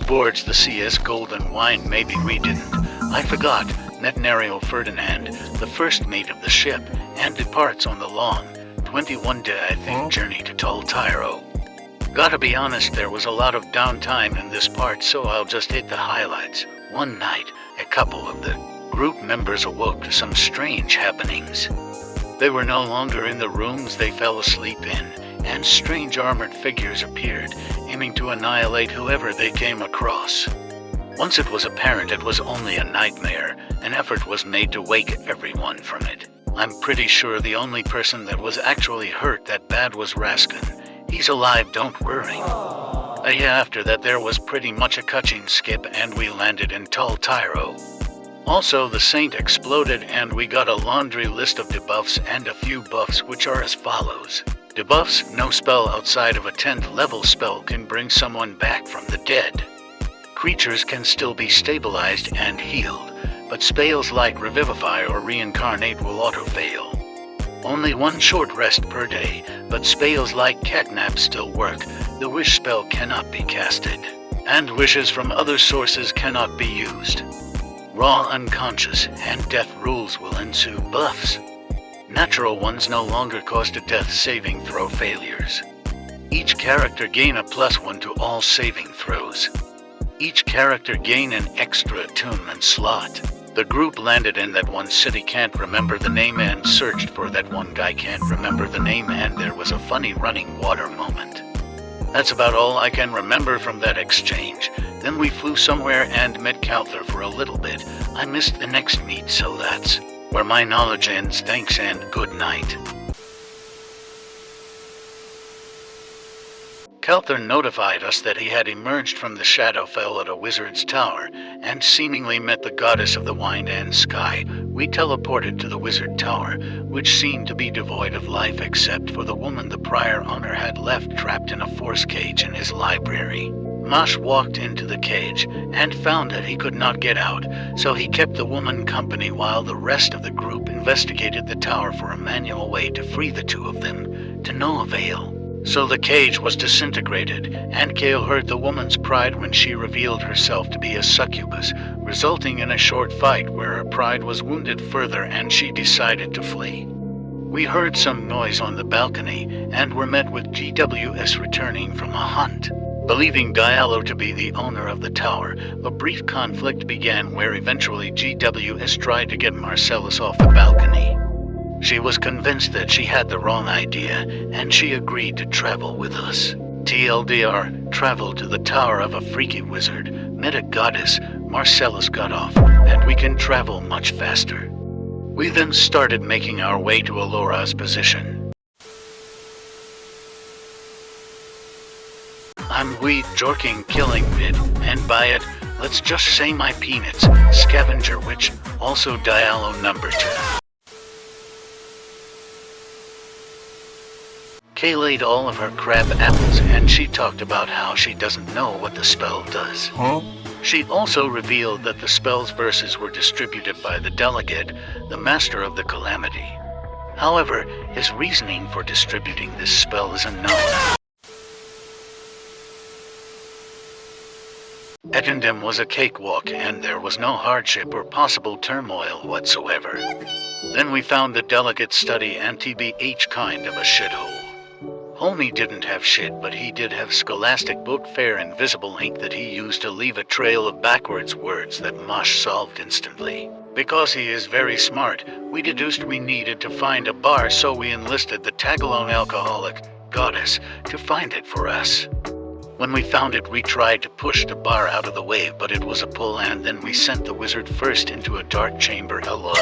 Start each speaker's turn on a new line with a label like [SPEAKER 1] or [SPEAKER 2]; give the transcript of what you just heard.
[SPEAKER 1] boards the CS Golden Wine? Maybe we didn't. I forgot. Netenario Ferdinand, the first mate of the ship, and departs on the long, 21-day, I think, journey to Tol Tyro. Gotta be honest, there was a lot of downtime in this part, so I'll just hit the highlights. One night, a couple of the group members awoke to some strange happenings. They were no longer in the rooms they fell asleep in, and strange armored figures appeared, aiming to annihilate whoever they came across. Once it was apparent it was only a nightmare, an effort was made to wake everyone from it. I'm pretty sure the only person that was actually hurt that bad was Raskin. He's alive, don't worry. A year after that there was pretty much a cutscene skip and we landed in Tol Tyro. Also, the Saint exploded and we got a laundry list of debuffs and a few buffs, which are as follows. Debuffs: no spell outside of a 10th level spell can bring someone back from the dead. Creatures can still be stabilized and healed, but spells like Revivify or Reincarnate will auto-fail. Only one short rest per day, but spells like Catnap still work. The Wish spell cannot be casted, and wishes from other sources cannot be used. Raw unconscious and death rules will ensue. Buffs: natural ones no longer cost a death saving throw failures. Each character gain a +1 to all saving throws. Each character gain an extra attunement slot. The group landed in that one city, can't remember the name, and searched for that one guy, can't remember the name, and there was a funny running water moment. That's about all I can remember from that exchange. Then we flew somewhere and met Calther for a little bit. I missed the next meet, so that's where my knowledge ends. Thanks and good night. Calther notified us that he had emerged from the Shadowfell at a wizard's tower, and seemingly met the goddess of the wind and sky. We teleported to the wizard tower, which seemed to be devoid of life except for the woman the prior owner had left trapped in a force cage in his library. Mosh walked into the cage, and found that he could not get out, so he kept the woman company while the rest of the group investigated the tower for a manual way to free the two of them, to no avail. So the cage was disintegrated, and Kale hurt the woman's pride when she revealed herself to be a succubus, resulting in a short fight where her pride was wounded further and she decided to flee. We heard some noise on the balcony, and were met with GWS returning from a hunt. Believing Diallo to be the owner of the tower, a brief conflict began where eventually GWS tried to get Marcellus off the balcony. She was convinced that she had the wrong idea, and she agreed to travel with us. TLDR, traveled to the tower of a freaky wizard, met a goddess, Marcellus got off, and we can travel much faster. We then started making our way to Alora's position. I'm weed jorking killing bit, and by it, let's just say my peanuts, scavenger witch, also Diallo number 2. Kay ate all of her crab apples, and she talked about how she doesn't know what the spell does. She also revealed that the spell's verses were distributed by the delegate, the Master of the Calamity. However, his reasoning for distributing this spell is unknown. Ettendem was a cakewalk, and there was no hardship or possible turmoil whatsoever. Then we found the delegate study and TBH kind of a shithole. Homie didn't have shit, but he did have Scholastic Book Fair invisible ink that he used to leave a trail of backwards words that Mosh solved instantly. Because he is very smart, we deduced we needed to find a bar, so we enlisted the Tagalong alcoholic goddess to find it for us. When we found it, we tried to push the bar out of the way, but it was a pull, and then we sent the wizard first into a dark chamber. Hello.